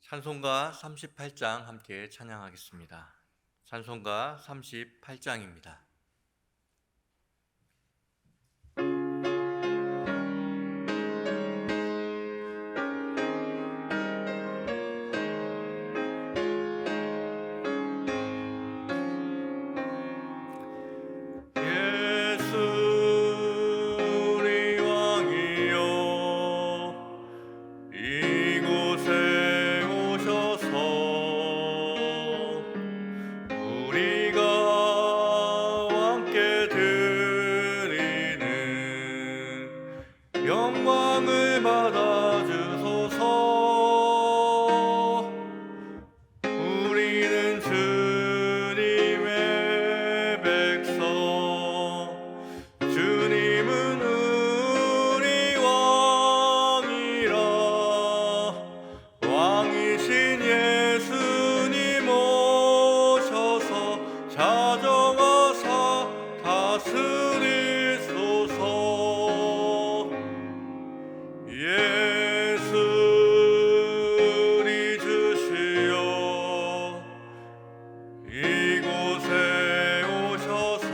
찬송가 38장 함께 찬양하겠습니다. 찬송가 38장입니다. 영광을 받아 주소서. 우리는 주님의 백성, 주님은 우리 왕이라. 왕이신 예수님 오셔서 자정하사 다스리소서. 예수리 주시여 이곳에 오셔서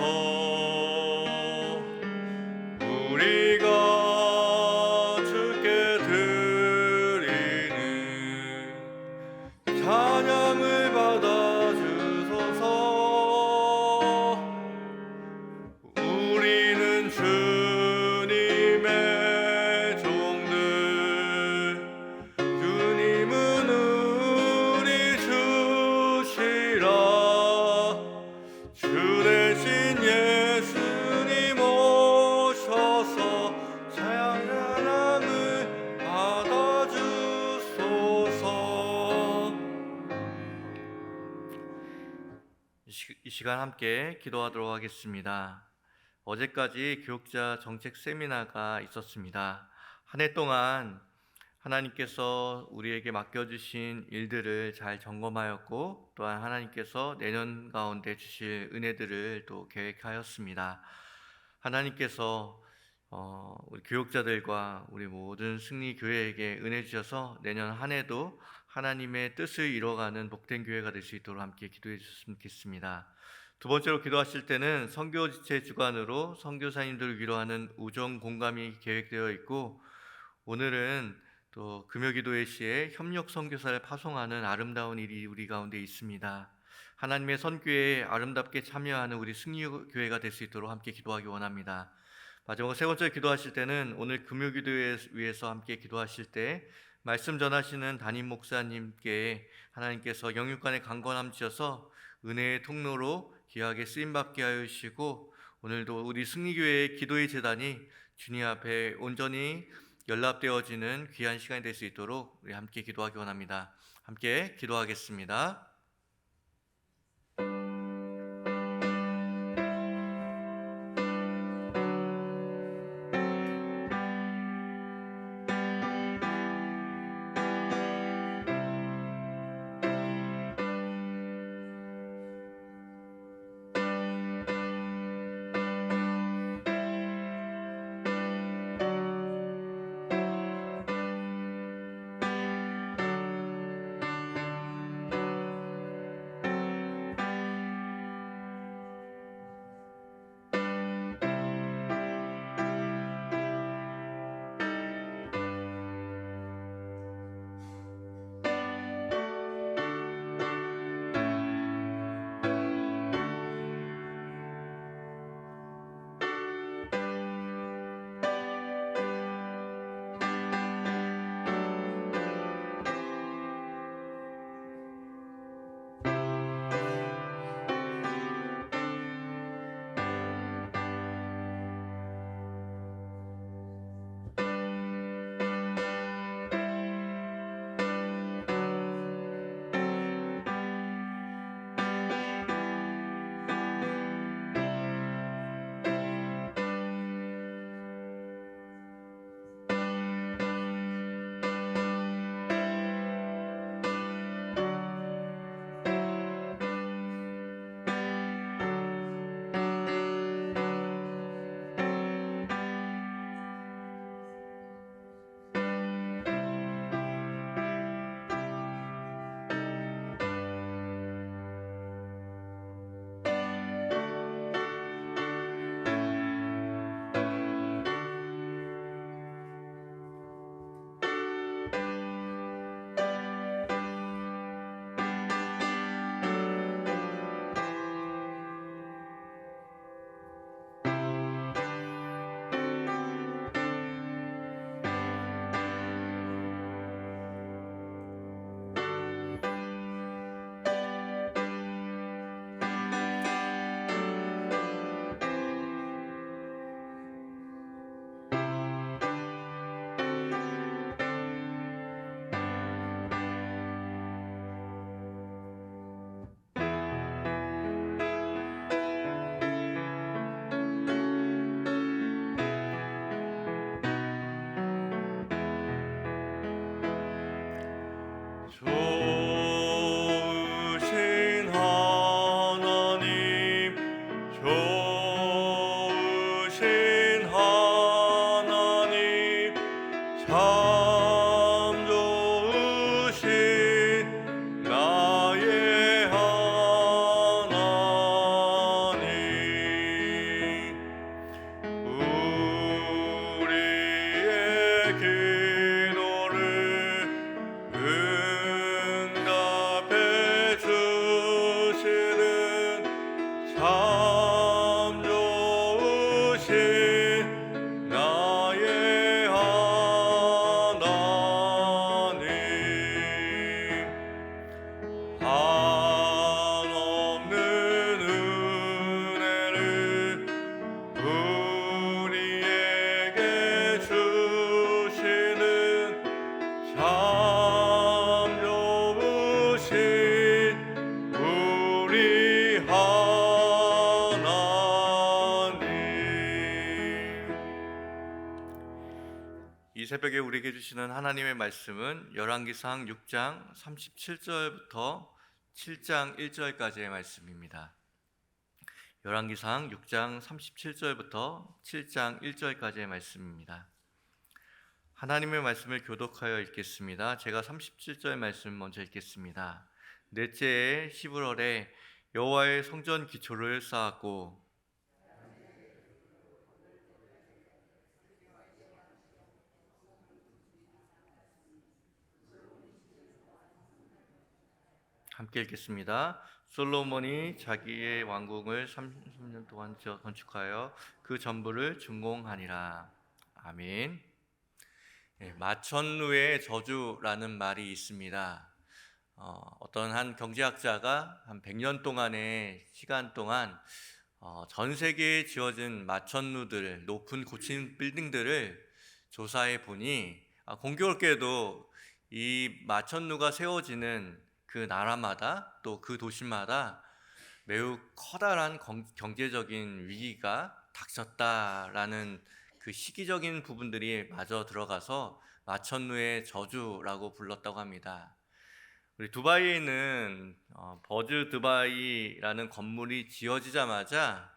우리가 주께 드리는 찬양을 받아 주소서. 우리는 주님의 이 시간 함께 기도하도록 하겠습니다. 어제까지 교육자 정책 세미나가 있었습니다. 한 해 동안 하나님께서 우리에게 맡겨주신 일들을 잘 점검하였고, 또한 하나님께서 내년 가운데 주실 은혜들을 또 계획하였습니다. 하나님께서 우리 교육자들과 우리 모든 승리교회에게 은혜 주셔서 내년 한 해도 하나님의 뜻을 이뤄가는 복된 교회가 될 수 있도록 함께 기도해 주셨으면 좋겠습니다. 두 번째로 기도하실 때는 선교 지체 주간으로 선교사님들을 위로하는 우정 공감이 계획되어 있고, 오늘은 또 금요기도회 시에 협력 선교사를 파송하는 아름다운 일이 우리 가운데 있습니다. 하나님의 선교에 아름답게 참여하는 우리 승리교회가 될 수 있도록 함께 기도하기 원합니다. 마지막으로 세 번째 기도하실 때는 오늘 금요기도회 위해서 함께 기도하실 때 말씀 전하시는 담임 목사님께 하나님께서 영육간의 강건함 주셔서 은혜의 통로로 귀하게 쓰임받게 하여 주시고, 오늘도 우리 승리교회의 기도의 제단이 주님 앞에 온전히 연락되어지는 귀한 시간이 될 수 있도록 우리 함께 기도하기 원합니다. 함께 기도하겠습니다. 참 좋으신 나의 하나님, 우리의 기도를 응답해 주시는 참 좋으신 나의 하나님, 한없는 은혜를 우리에게 주시는 참 좋으신 우리 하나님. 이 새벽에 우리에게 주시는 하나님의 말씀은 열왕기상 6장 37절부터 7장 1절까지의 말씀입니다. 열왕기상 6장 37절부터 7장 1절까지의 말씀입니다. 하나님의 말씀을 교독하여 읽겠습니다. 제가 37절 말씀 먼저 읽겠습니다. 넷째에 11월에 여호와의 성전 기초를 쌓았고 함께 읽겠습니다. 솔로몬이 자기의 왕궁을 30년 동안 건축하여 그 전부를 준공하니라. 아멘. 마천루의 저주라는 말이 있습니다. 어떤 한 경제학자가 한 100년 동안의 시간 동안 전 세계에 지어진 마천루들, 높은 고층 빌딩들을 조사해 보니 공교롭게도 이 마천루가 세워지는 그 나라마다 또 그 도시마다 매우 커다란 경제적인 위기가 닥쳤다라는 그 시기적인 부분들이 마저 들어가서 마천루의 저주라고 불렀다고 합니다. 우리 두바이에 있는 버즈 두바이라는 건물이 지어지자마자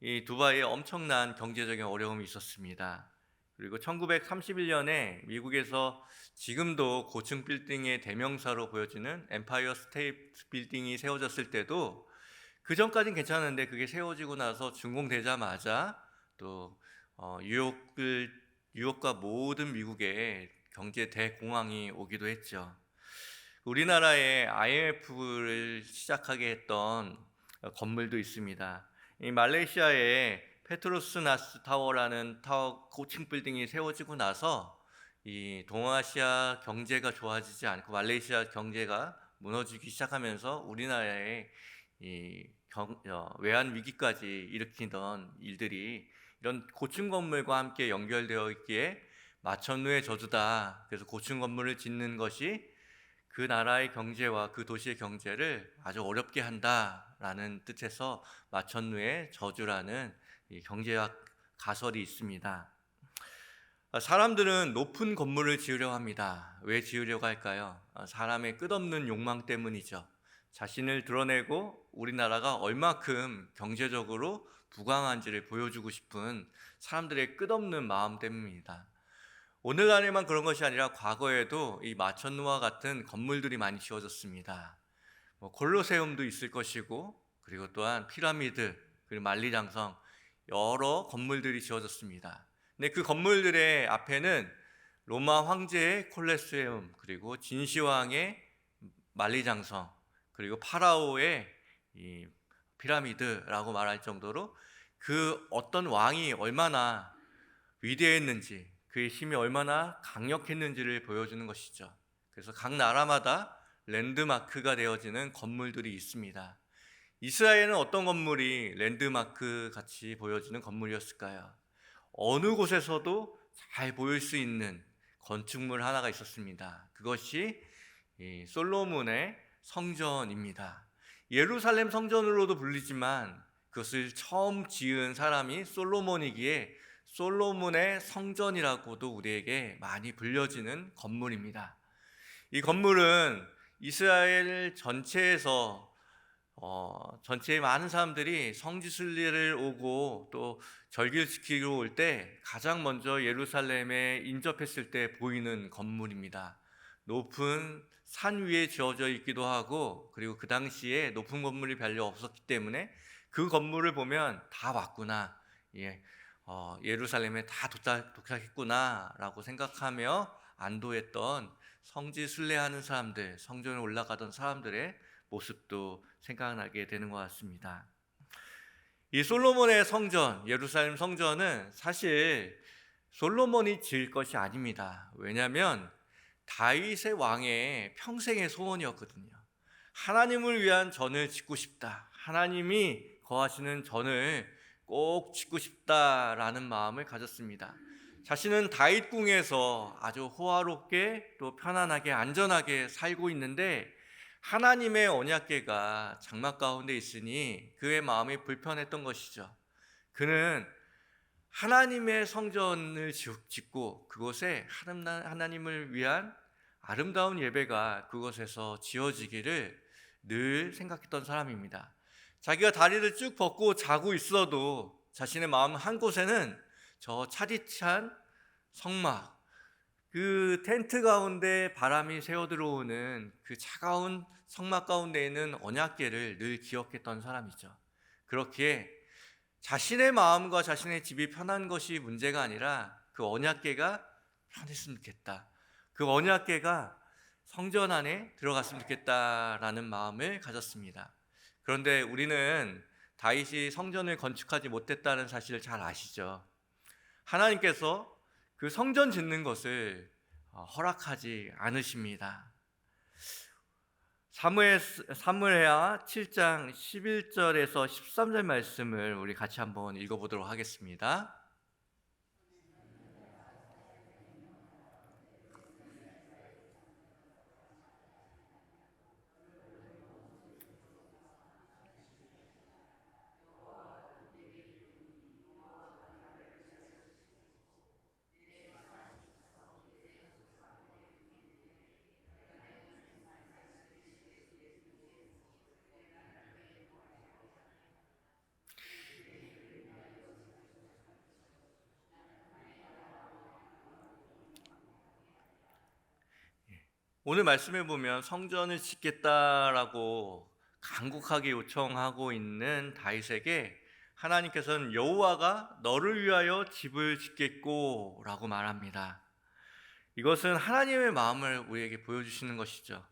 이 두바이에 엄청난 경제적인 어려움이 있었습니다. 그리고 1931년에 미국에서 지금도 고층 빌딩의 대명사로 보여지는 엠파이어 스테이트 빌딩이 세워졌을 때도 그 전까지는 괜찮은데 그게 세워지고 나서 준공되자마자 또 뉴욕과 모든 미국에 경제 대공황이 오기도 했죠. 우리나라에 IMF를 시작하게 했던 건물도 있습니다. 이 말레이시아에 페트로스나스 타워라는 타워 고층 빌딩이 세워지고 나서 이 동아시아 경제가 좋아지지 않고 말레이시아 경제가 무너지기 시작하면서 우리나라에 이 외환 위기까지 일으키던 일들이 이런 고층 건물과 함께 연결되어 있기에 마천루의 저주다. 그래서 고층 건물을 짓는 것이 그 나라의 경제와 그 도시의 경제를 아주 어렵게 한다라는 뜻에서 마천루의 저주라는 이 경제학 가설이 있습니다. 사람들은 높은 건물을 지으려고 합니다. 왜 지으려고 할까요? 사람의 끝없는 욕망 때문이죠. 자신을 드러내고 우리나라가 얼마큼 경제적으로 부강한지를 보여주고 싶은 사람들의 끝없는 마음 때문입니다. 오늘날에만 그런 것이 아니라 과거에도 이 마천루와 같은 건물들이 많이 지어졌습니다. 콜로세움도 있을 것이고, 그리고 또한 피라미드, 그리고 만리장성 여러 건물들이 지어졌습니다. 근데 그 건물들의 앞에는 로마 황제의 콜로세움, 그리고 진시황의 만리장성, 그리고 파라오의 이 피라미드라고 말할 정도로 그 어떤 왕이 얼마나 위대했는지, 그의 힘이 얼마나 강력했는지를 보여주는 것이죠. 그래서 각 나라마다 랜드마크가 되어지는 건물들이 있습니다. 이스라엘은 어떤 건물이 랜드마크 같이 보여지는 건물이었을까요? 어느 곳에서도 잘 보일 수 있는 건축물 하나가 있었습니다. 그것이 솔로몬의 성전입니다. 예루살렘 성전으로도 불리지만 그것을 처음 지은 사람이 솔로몬이기에 솔로몬의 성전이라고도 우리에게 많이 불려지는 건물입니다. 이 건물은 이스라엘 전체에서 전체의 많은 사람들이 성지순례를 오고 또 절기를 지키러 올 때 가장 먼저 예루살렘에 인접했을 때 보이는 건물입니다. 높은 산 위에 지어져 있기도 하고, 그리고 그 당시에 높은 건물이 별로 없었기 때문에 그 건물을 보면 다 왔구나, 예루살렘에 다 도착했구나라고 생각하며 안도했던 성지순례하는 사람들, 성전에 올라가던 사람들의 모습도 생각나게 되는 것 같습니다. 이 솔로몬의 성전, 예루살렘 성전은 사실 솔로몬이 지을 것이 아닙니다. 왜냐하면 다윗의 왕의 평생의 소원이었거든요. 하나님을 위한 전을 짓고 싶다, 하나님이 거하시는 전을 꼭 짓고 싶다라는 마음을 가졌습니다. 자신은 다윗 궁에서 아주 호화롭게 또 편안하게 안전하게 살고 있는데 하나님의 언약궤가 장막 가운데 있으니 그의 마음이 불편했던 것이죠. 그는 하나님의 성전을 짓고 그곳에 하나님을 위한 아름다운 예배가 그곳에서 지어지기를 늘 생각했던 사람입니다. 자기가 다리를 쭉 뻗고 자고 있어도 자신의 마음 한 곳에는 저 차디찬 성막, 그 텐트 가운데 바람이 새어 들어오는 그 차가운 성막 가운데 있는 언약궤를 늘 기억했던 사람이죠. 그렇기에 자신의 마음과 자신의 집이 편한 것이 문제가 아니라 그 언약궤가 편했으면 좋겠다, 그 언약궤가 성전 안에 들어갔으면 좋겠다라는 마음을 가졌습니다. 그런데 우리는 다윗이 성전을 건축하지 못했다는 사실을 잘 아시죠? 하나님께서 그 성전 짓는 것을 허락하지 않으십니다. 사무엘하 7장 11절에서 13절 말씀을 우리 같이 한번 읽어보도록 하겠습니다. 오늘 말씀에 보면 성전을 짓겠다라고 간곡하게 요청하고 있는 다윗에게 하나님께서는 여호와가 너를 위하여 집을 짓겠고 라고 말합니다. 이것은 하나님의 마음을 우리에게 보여주시는 것이죠.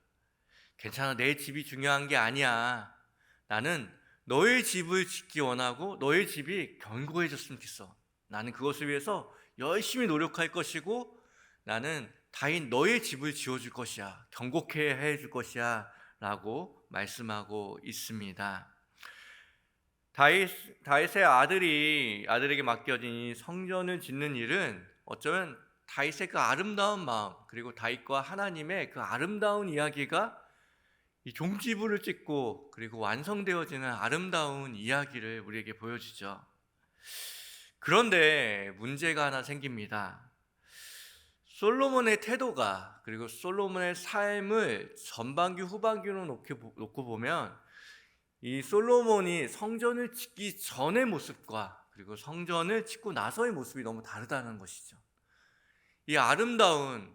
괜찮아, 내 집이 중요한 게 아니야. 나는 너의 집을 짓기 원하고 너의 집이 견고해졌으면 좋겠어. 나는 그것을 위해서 열심히 노력할 것이고 나는 다인 너의 집을 지어줄 것이야, 견고케 해줄 것이야 라고 말씀하고 있습니다. 다윗의 아들에게 맡겨진 이 성전을 짓는 일은 어쩌면 다윗의 그 아름다운 마음, 그리고 다윗과 하나님의 그 아름다운 이야기가 이 종지부를 찍고 그리고 완성되어지는 아름다운 이야기를 우리에게 보여주죠. 그런데 문제가 하나 생깁니다. 솔로몬의 태도가, 그리고 솔로몬의 삶을 전반기 후반기로 놓고 보면 이 솔로몬이 성전을 짓기 전의 모습과 그리고 성전을 짓고 나서의 모습이 너무 다르다는 것이죠. 이 아름다운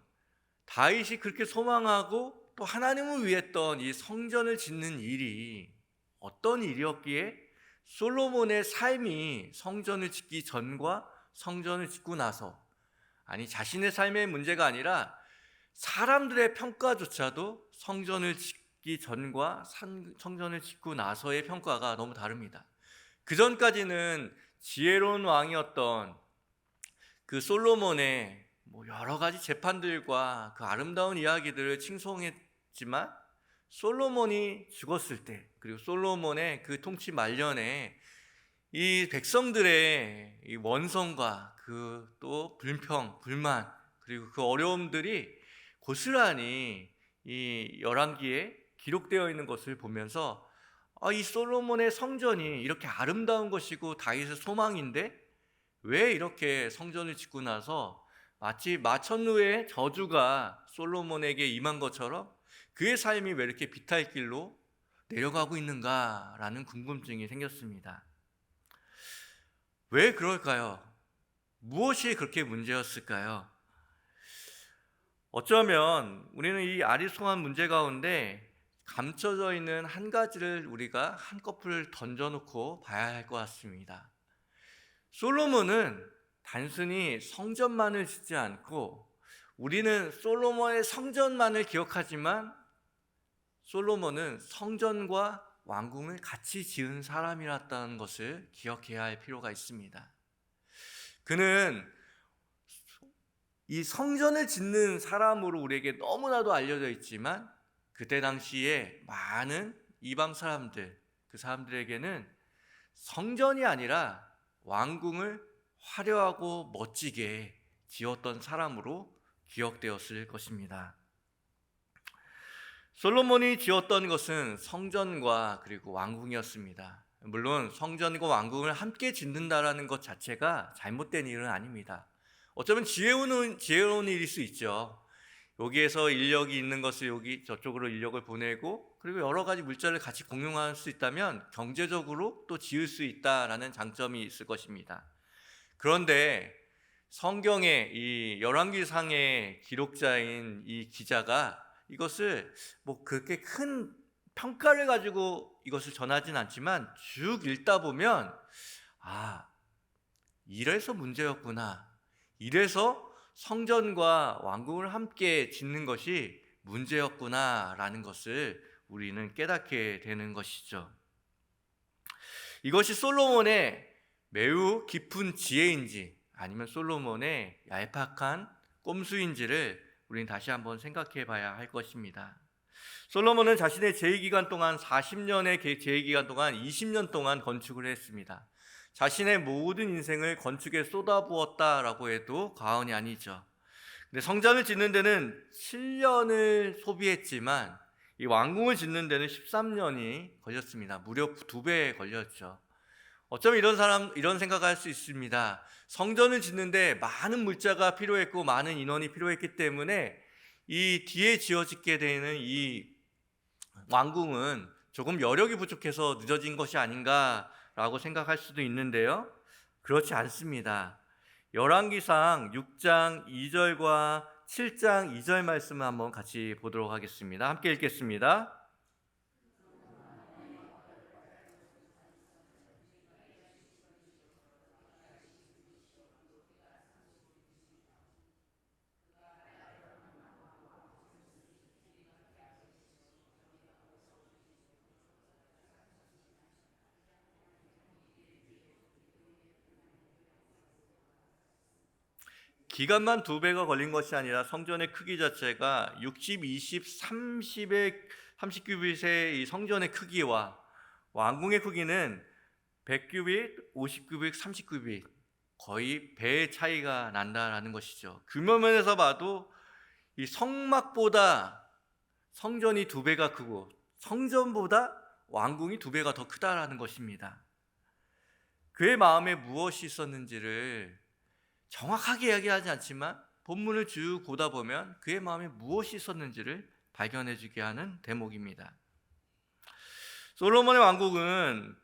다윗이 그렇게 소망하고 또 하나님을 위했던 이 성전을 짓는 일이 어떤 일이었기에 솔로몬의 삶이 성전을 짓기 전과 성전을 짓고 나서, 아니 자신의 삶의 문제가 아니라 사람들의 평가조차도 성전을 짓기 전과 성전을 짓고 나서의 평가가 너무 다릅니다. 그 전까지는 지혜로운 왕이었던 그 솔로몬의 여러 가지 재판들과 그 아름다운 이야기들을 칭송했지만 솔로몬이 죽었을 때, 그리고 솔로몬의 그 통치 말년에 이 백성들의 이 원성과 그 또 불평, 불만, 그리고 그 어려움들이 고스란히 이 열왕기에 기록되어 있는 것을 보면서 이 솔로몬의 성전이 이렇게 아름다운 것이고 다윗의 소망인데 왜 이렇게 성전을 짓고 나서 마치 마천루의 저주가 솔로몬에게 임한 것처럼 그의 삶이 왜 이렇게 비탈길로 내려가고 있는가라는 궁금증이 생겼습니다. 왜 그럴까요? 무엇이 그렇게 문제였을까요? 어쩌면 우리는 이 아리송한 문제 가운데 감춰져 있는 한 가지를 우리가 한꺼풀 던져놓고 봐야 할 것 같습니다. 솔로몬은 단순히 성전만을 짓지 않고, 우리는 솔로몬의 성전만을 기억하지만 솔로몬은 성전과 왕궁을 같이 지은 사람이었다는 것을 기억해야 할 필요가 있습니다. 그는 이 성전을 짓는 사람으로 우리에게 너무나도 알려져 있지만, 그때 당시에 많은 이방 사람들, 그 사람들에게는 성전이 아니라 왕궁을 화려하고 멋지게 지었던 사람으로 기억되었을 것입니다. 솔로몬이 지었던 것은 성전과 그리고 왕궁이었습니다. 물론 성전과 왕궁을 함께 짓는다라는 것 자체가 잘못된 일은 아닙니다. 어쩌면 지혜로운 일일 수 있죠. 여기에서 인력이 있는 것을 여기 저쪽으로 인력을 보내고, 그리고 여러 가지 물자를 같이 공용할 수 있다면 경제적으로 또 지을 수 있다라는 장점이 있을 것입니다. 그런데 성경의 이 열왕기상의 기록자인 이 기자가 이것을 그렇게 큰 평가를 가지고 이것을 전하진 않지만, 쭉 읽다 보면 이래서 문제였구나, 이래서 성전과 왕궁을 함께 짓는 것이 문제였구나 라는 것을 우리는 깨닫게 되는 것이죠. 이것이 솔로몬의 매우 깊은 지혜인지 아니면 솔로몬의 얄팍한 꼼수인지를 우리는 다시 한번 생각해 봐야 할 것입니다. 솔로몬은 자신의 재위기간 동안 40년의 재위기간 동안 20년 동안 건축을 했습니다. 자신의 모든 인생을 건축에 쏟아부었다라고 해도 과언이 아니죠. 근데 성전을 짓는 데는 7년을 소비했지만 이 왕궁을 짓는 데는 13년이 걸렸습니다. 무려 2배 걸렸죠. 어쩌면 이런 생각을 할 수 있습니다. 성전을 짓는데 많은 물자가 필요했고 많은 인원이 필요했기 때문에 이 뒤에 지어지게 되는 이 왕궁은 조금 여력이 부족해서 늦어진 것이 아닌가라고 생각할 수도 있는데요, 그렇지 않습니다. 열왕기상 6장 2절과 7장 2절 말씀을 한번 같이 보도록 하겠습니다. 함께 읽겠습니다. 기간만 2배가 걸린 것이 아니라 성전의 크기 자체가 60, 20, 30규빗의 이 성전의 크기와 왕궁의 크기는 100규빗, 50규빗, 30규빗, 거의 배의 차이가 난다라는 것이죠. 규모면에서 봐도 이 성막보다 성전이 2배가 크고 성전보다 왕궁이 2배가 더 크다라는 것입니다. 그의 마음에 무엇이 있었는지를 정확하게 이야기하지 않지만 본문을 쭉 보다 보면 그의 마음에 무엇이 있었는지를 발견해 주게 하는 대목입니다. 솔로몬의 왕국은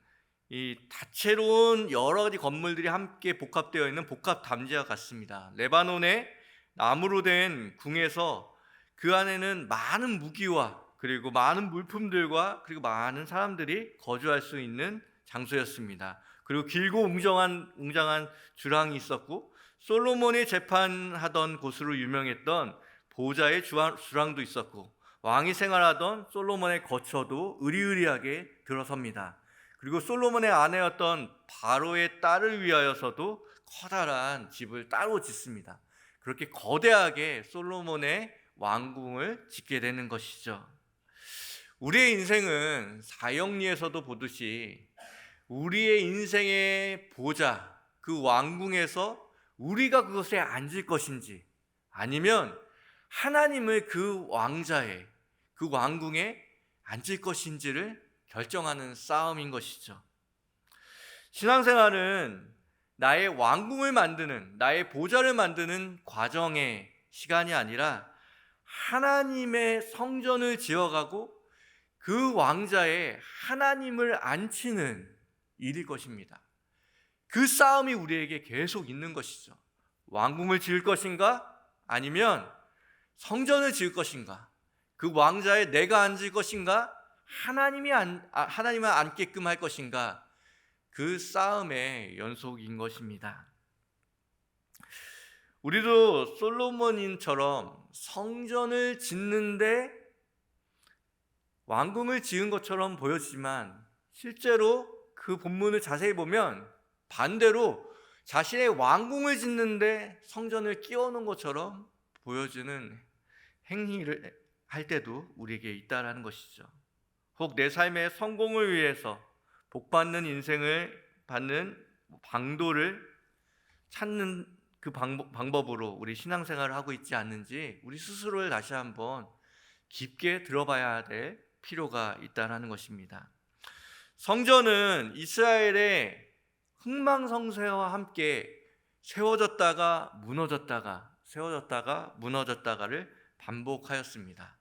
이 다채로운 여러 가지 건물들이 함께 복합되어 있는 복합 담지와 같습니다. 레바논의 나무로 된 궁에서 그 안에는 많은 무기와 그리고 많은 물품들과 그리고 많은 사람들이 거주할 수 있는 장소였습니다. 그리고 길고 웅장한 주랑이 있었고, 솔로몬이 재판하던 곳으로 유명했던 보좌의 주랑도 있었고, 왕이 생활하던 솔로몬의 거처도 으리으리하게 들어섭니다. 그리고 솔로몬의 아내였던 바로의 딸을 위하여서도 커다란 집을 따로 짓습니다. 그렇게 거대하게 솔로몬의 왕궁을 짓게 되는 것이죠. 우리의 인생은 사형리에서도 보듯이 우리의 인생의 보좌, 그 왕궁에서 우리가 그것에 앉을 것인지, 아니면 하나님을 그 왕자에, 그 왕궁에 앉을 것인지를 결정하는 싸움인 것이죠. 신앙생활은 나의 왕궁을 만드는, 나의 보좌를 만드는 과정의 시간이 아니라 하나님의 성전을 지어가고 그 왕자에 하나님을 앉히는 일일 것입니다. 그 싸움이 우리에게 계속 있는 것이죠. 왕궁을 지을 것인가? 아니면 성전을 지을 것인가? 그 왕자에 내가 앉을 것인가? 하나님을 앉게끔 할 것인가? 그 싸움의 연속인 것입니다. 우리도 솔로몬인처럼 성전을 짓는데 왕궁을 지은 것처럼 보였지만 실제로 그 본문을 자세히 보면 반대로 자신의 왕궁을 짓는데 성전을 끼워놓은 것처럼 보여지는 행위를 할 때도 우리에게 있다라는 것이죠. 혹 내 삶의 성공을 위해서 복받는 인생을 받는 방도를 찾는 그 방법으로 우리 신앙생활을 하고 있지 않는지 우리 스스로를 다시 한번 깊게 들어봐야 될 필요가 있다는 것입니다. 성전은 이스라엘의 흥망성쇠와 함께 세워졌다가 무너졌다가를 반복하였습니다.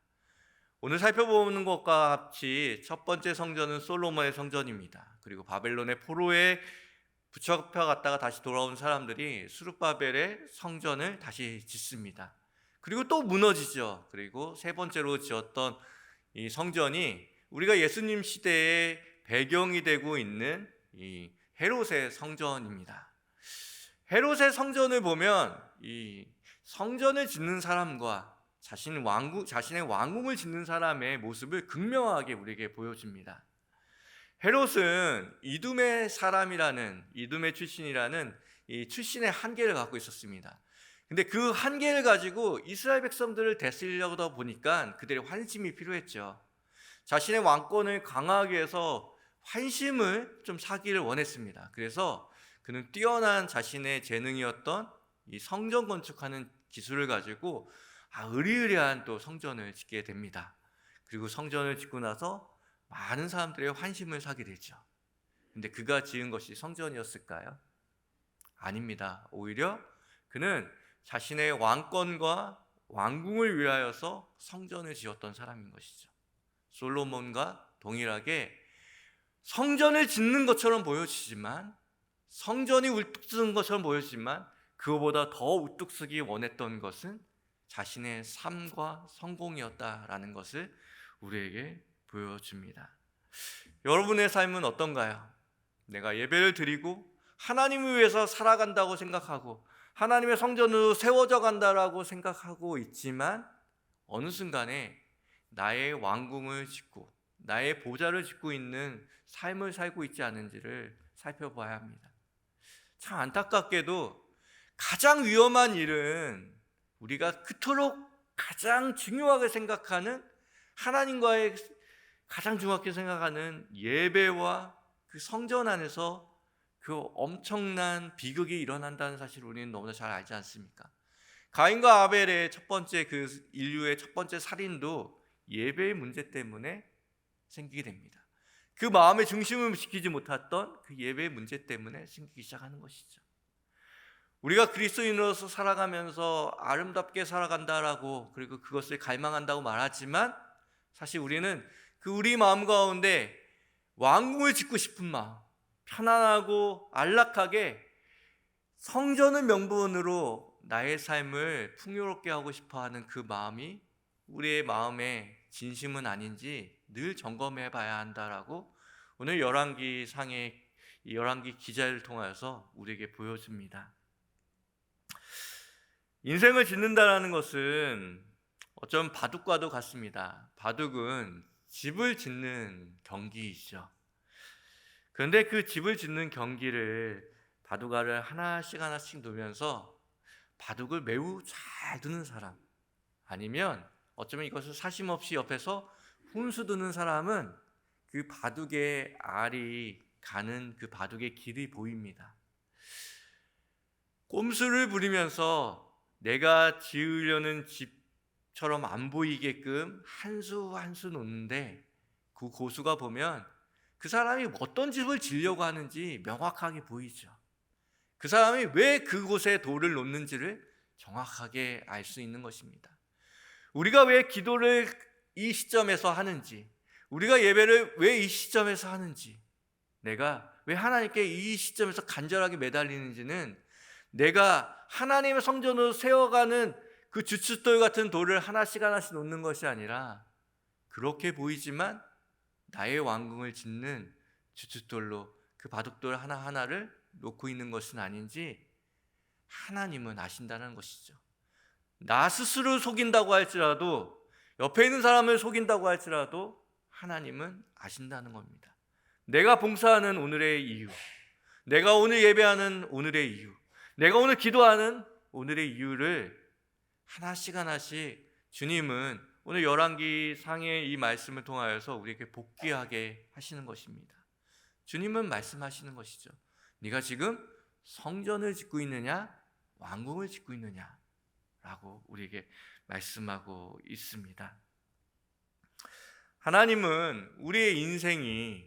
오늘 살펴보는 것과 같이 첫 번째 성전은 솔로몬의 성전입니다. 그리고 바벨론의 포로에 붙여갔다가 다시 돌아온 사람들이 스룹바벨의 성전을 다시 짓습니다. 그리고 또 무너지죠. 그리고 세 번째로 지었던 이 성전이 우리가 예수님 시대의 배경이 되고 있는 이 헤롯의 성전입니다. 헤롯의 성전을 보면 이 성전을 짓는 사람과 자신의 왕궁을 짓는 사람의 모습을 극명하게 우리에게 보여줍니다. 헤롯은 이둠의 출신이라는 이 출신의 한계를 갖고 있었습니다. 근데 그 한계를 가지고 이스라엘 백성들을 다스리려다 보니까 그들의 환심이 필요했죠. 자신의 왕권을 강화하기 위해서 환심을 좀 사기를 원했습니다. 그래서 그는 뛰어난 자신의 재능이었던 이 성전 건축하는 기술을 가지고 의리의리한 또 성전을 짓게 됩니다. 그리고 성전을 짓고 나서 많은 사람들의 환심을 사게 되죠. 근데 그가 지은 것이 성전이었을까요? 아닙니다. 오히려 그는 자신의 왕권과 왕궁을 위하여서 성전을 지었던 사람인 것이죠. 솔로몬과 동일하게 성전을 짓는 것처럼 보여지지만, 성전이 우뚝 쓰는 것처럼 보여지지만 그거보다 더 우뚝 쓰기 원했던 것은 자신의 삶과 성공이었다라는 것을 우리에게 보여줍니다. 여러분의 삶은 어떤가요? 내가 예배를 드리고 하나님을 위해서 살아간다고 생각하고 하나님의 성전으로 세워져 간다라고 생각하고 있지만 어느 순간에 나의 왕궁을 짓고 나의 보좌를 짓고 있는 삶을 살고 있지 않은지를 살펴봐야 합니다. 참 안타깝게도 가장 위험한 일은 우리가 그토록 가장 중요하게 생각하는, 하나님과의 가장 중요하게 생각하는 예배와 그 성전 안에서 그 엄청난 비극이 일어난다는 사실을 우리는 너무나 잘 알지 않습니까? 가인과 아벨의 첫 번째 인류의 첫 번째 살인도 예배의 문제 때문에 생기게 됩니다. 그 마음의 중심을 지키지 못했던 그 예배의 문제 때문에 생기기 시작하는 것이죠. 우리가 그리스도인으로서 살아가면서 아름답게 살아간다라고, 그리고 그것을 갈망한다고 말하지만 사실 우리는 우리 마음 가운데 왕궁을 짓고 싶은 마음, 편안하고 안락하게 성전을 명분으로 나의 삶을 풍요롭게 하고 싶어하는 그 마음이 우리의 마음의 진심은 아닌지 늘 점검해 봐야 한다라고 오늘 열왕기 기자를 통하여서 우리에게 보여줍니다. 인생을 짓는다라는 것은 어쩌면 바둑과도 같습니다. 바둑은 집을 짓는 경기이죠. 그런데 그 집을 짓는 경기를 바둑알을 하나씩 두면서 바둑을 매우 잘 두는 사람, 아니면 어쩌면 이것을 사심없이 옆에서 훈수 두는 사람은 그 바둑의 알이 가는 그 바둑의 길이 보입니다. 꼼수를 부리면서 내가 지으려는 집처럼 안 보이게끔 한 수 한 수 놓는데, 그 고수가 보면 그 사람이 어떤 집을 지으려고 하는지 명확하게 보이죠. 그 사람이 왜 그곳에 돌을 놓는지를 정확하게 알 수 있는 것입니다. 우리가 왜 기도를 이 시점에서 하는지, 우리가 예배를 왜 이 시점에서 하는지, 내가 왜 하나님께 이 시점에서 간절하게 매달리는지는 내가 하나님의 성전으로 세워가는 그 주춧돌 같은 돌을 하나씩 하나씩 놓는 것이 아니라 그렇게 보이지만 나의 왕궁을 짓는 주춧돌로 그 바둑돌 하나하나를 놓고 있는 것은 아닌지 하나님은 아신다는 것이죠. 나 스스로 속인다고 할지라도, 옆에 있는 사람을 속인다고 할지라도 하나님은 아신다는 겁니다. 내가 봉사하는 오늘의 이유, 내가 오늘 예배하는 오늘의 이유, 내가 오늘 기도하는 오늘의 이유를 하나씩 하나씩 주님은 오늘 열왕기 상의 이 말씀을 통하여서 우리에게 복귀하게 하시는 것입니다. 주님은 말씀하시는 것이죠. 네가 지금 성전을 짓고 있느냐, 왕궁을 짓고 있느냐 라고 우리에게 말씀하고 있습니다. 하나님은 우리의 인생이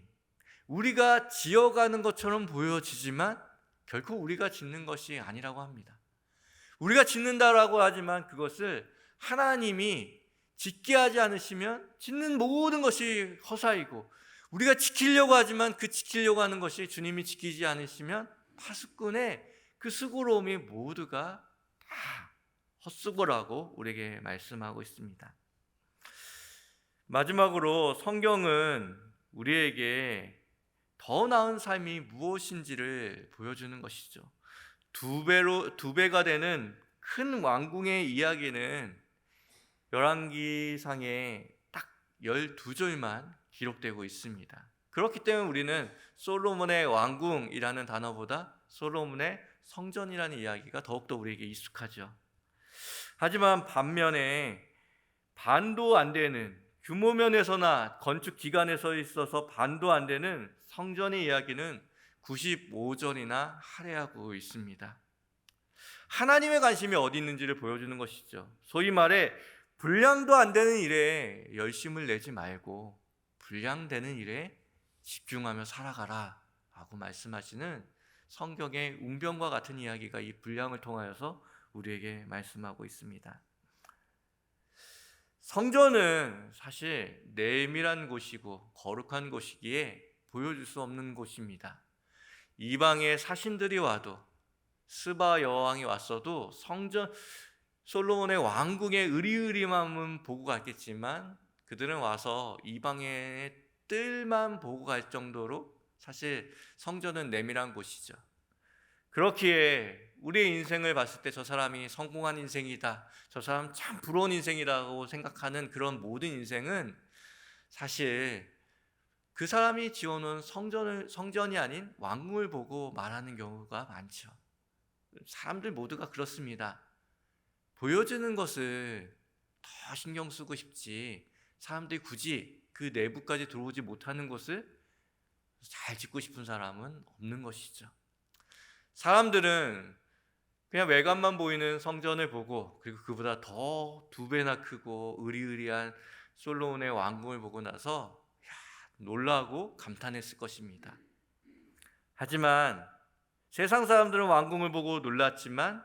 우리가 지어가는 것처럼 보여지지만 결코 우리가 짓는 것이 아니라고 합니다. 우리가 짓는다라고 하지만 그것을 하나님이 짓게 하지 않으시면 짓는 모든 것이 허사이고, 우리가 지키려고 하지만 그 지키려고 하는 것이 주님이 지키지 않으시면 파수꾼의 그 수고로움이 모두가 다 헛수고라고 우리에게 말씀하고 있습니다. 마지막으로 성경은 우리에게 더 나은 삶이 무엇인지를 보여주는 것이죠. 두 배가 되는 큰 왕궁의 이야기는 열왕기상에 딱 12절만 기록되고 있습니다. 그렇기 때문에 우리는 솔로몬의 왕궁이라는 단어보다 솔로몬의 성전이라는 이야기가 더욱더 우리에게 익숙하죠. 하지만 반면에 반도 안 되는, 규모 면에서나 건축 기간에서 있어서 반도 안 되는 성전의 이야기는 95절이나 할애하고 있습니다. 하나님의 관심이 어디 있는지를 보여주는 것이죠. 소위 말해 분량도 안 되는 일에 열심을 내지 말고 분량되는 일에 집중하며 살아가라 라고 말씀하시는 성경의 웅변과 같은 이야기가 이 분량을 통하여서 우리에게 말씀하고 있습니다. 성전은 사실 내밀한 곳이고 거룩한 곳이기에 보여줄 수 없는 곳입니다. 이방의 사신들이 와도, 스바 여왕이 왔어도 성전 솔로몬의 왕궁의 으리으리함은 보고 갔겠지만 그들은 와서 이방의 뜰만 보고 갈 정도로 사실 성전은 내밀한 곳이죠. 그렇기에 우리의 인생을 봤을 때 저 사람이 성공한 인생이다, 저 사람 참 부러운 인생이라고 생각하는 그런 모든 인생은 사실 그 사람이 지어놓은 성전이 아닌 왕궁을 보고 말하는 경우가 많죠. 사람들 모두가 그렇습니다. 보여주는 것을 더 신경 쓰고 싶지, 사람들이 굳이 그 내부까지 들어오지 못하는 곳을 잘 짓고 싶은 사람은 없는 것이죠. 사람들은 그냥 외관만 보이는 성전을 보고, 그리고 그보다 더 2배나 크고 으리으리한 솔로몬의 왕궁을 보고 나서 놀라고 감탄했을 것입니다. 하지만 세상 사람들은 왕궁을 보고 놀랐지만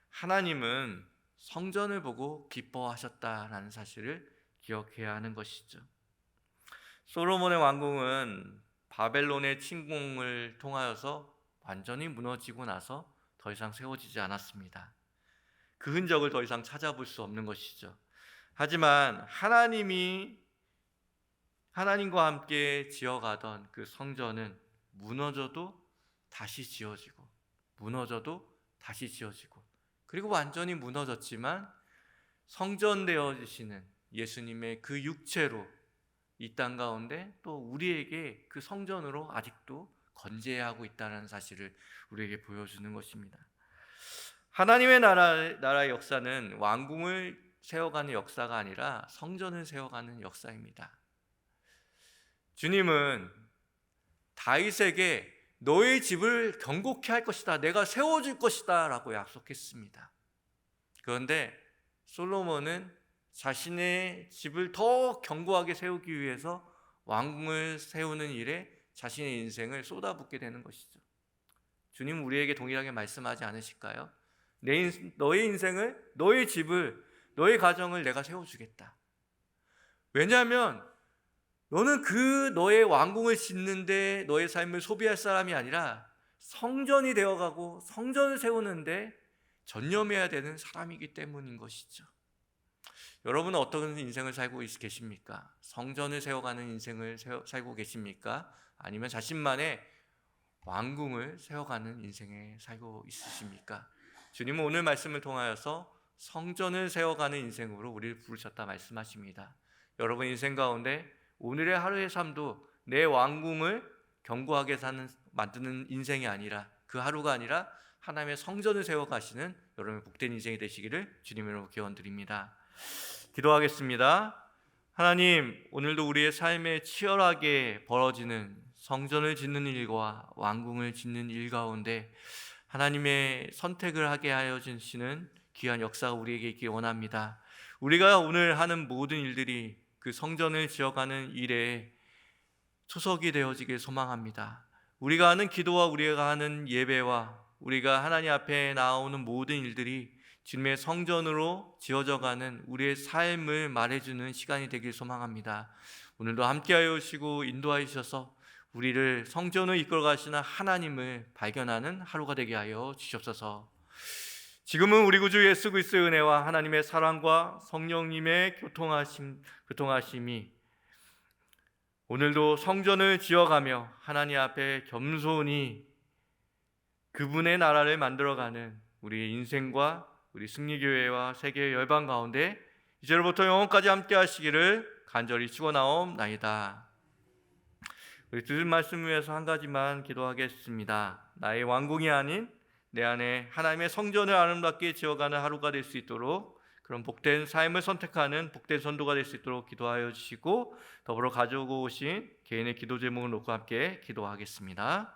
하나님은 성전을 보고 기뻐하셨다라는 사실을 기억해야 하는 것이죠. 솔로몬의 왕궁은 바벨론의 침공을 통하여서 완전히 무너지고 나서 더 이상 세워지지 않았습니다. 그 흔적을 더 이상 찾아볼 수 없는 것이죠. 하지만 하나님과 함께 지어가던 그 성전은 무너져도 다시 지어지고, 무너져도 다시 지어지고, 그리고 완전히 무너졌지만 성전 되어지시는 예수님의 그 육체로 이 땅 가운데 또 우리에게 그 성전으로 아직도 건재하고 있다는 사실을 우리에게 보여주는 것입니다. 하나님의 나라의 역사는 왕궁을 세워가는 역사가 아니라 성전을 세워가는 역사입니다. 주님은 다윗에게 너의 집을 견고케 할 것이다, 내가 세워줄 것이다 라고 약속했습니다. 그런데 솔로몬은 자신의 집을 더 견고하게 세우기 위해서 왕궁을 세우는 일에 자신의 인생을 쏟아붓게 되는 것이죠. 주님은 우리에게 동일하게 말씀하지 않으실까요? 너의 인생을, 너의 집을, 너의 가정을 내가 세워주겠다. 왜냐하면 너는 그 너의 왕궁을 짓는데 너의 삶을 소비할 사람이 아니라 성전이 되어가고 성전을 세우는데 전념해야 되는 사람이기 때문인 것이죠. 여러분은 어떤 인생을 살고 계십니까? 성전을 세워가는 인생을 살고 계십니까? 아니면 자신만의 왕궁을 세워가는 인생에 살고 있으십니까? 주님은 오늘 말씀을 통하여서 성전을 세워가는 인생으로 우리를 부르셨다 말씀하십니다. 여러분 인생 가운데 오늘의 하루의 삶도 내 왕궁을 견고하게 만드는 인생이 아니라, 그 하루가 아니라 하나님의 성전을 세워가시는 여러분의 복된 인생이 되시기를 주님으로 기원드립니다. 기도하겠습니다. 하나님, 오늘도 우리의 삶에 치열하게 벌어지는 성전을 짓는 일과 왕궁을 짓는 일 가운데 하나님의 선택을 하게 하여 주시는 귀한 역사가 우리에게 있기 원합니다. 우리가 오늘 하는 모든 일들이 그 성전을 지어가는 일에 초석이 되어지길 소망합니다. 우리가 하는 기도와 우리가 하는 예배와 우리가 하나님 앞에 나오는 모든 일들이 주님의 성전으로 지어져가는 우리의 삶을 말해주는 시간이 되길 소망합니다. 오늘도 함께하여 주시고 인도하여 주셔서 우리를 성전을 이끌어 가시는 하나님을 발견하는 하루가 되게 하여 주시옵소서. 지금은 우리 구주 예수 그리스도의 은혜와 하나님의 사랑과 성령님의 교통하심이 오늘도 성전을 지어가며 하나님 앞에 겸손히 그분의 나라를 만들어가는 우리의 인생과 우리 승리교회와 세계 열방 가운데 이제로부터 영원까지 함께 하시기를 간절히 축원하옵나이다. 우리 들은 말씀 위해서 한 가지만 기도하겠습니다. 나의 왕궁이 아닌 내 안에 하나님의 성전을 아름답게 지어가는 하루가 될 수 있도록, 그런 복된 삶을 선택하는 복된 선도가 될 수 있도록 기도하여 주시고, 더불어 가지고 오신 개인의 기도 제목을 놓고 함께 기도하겠습니다.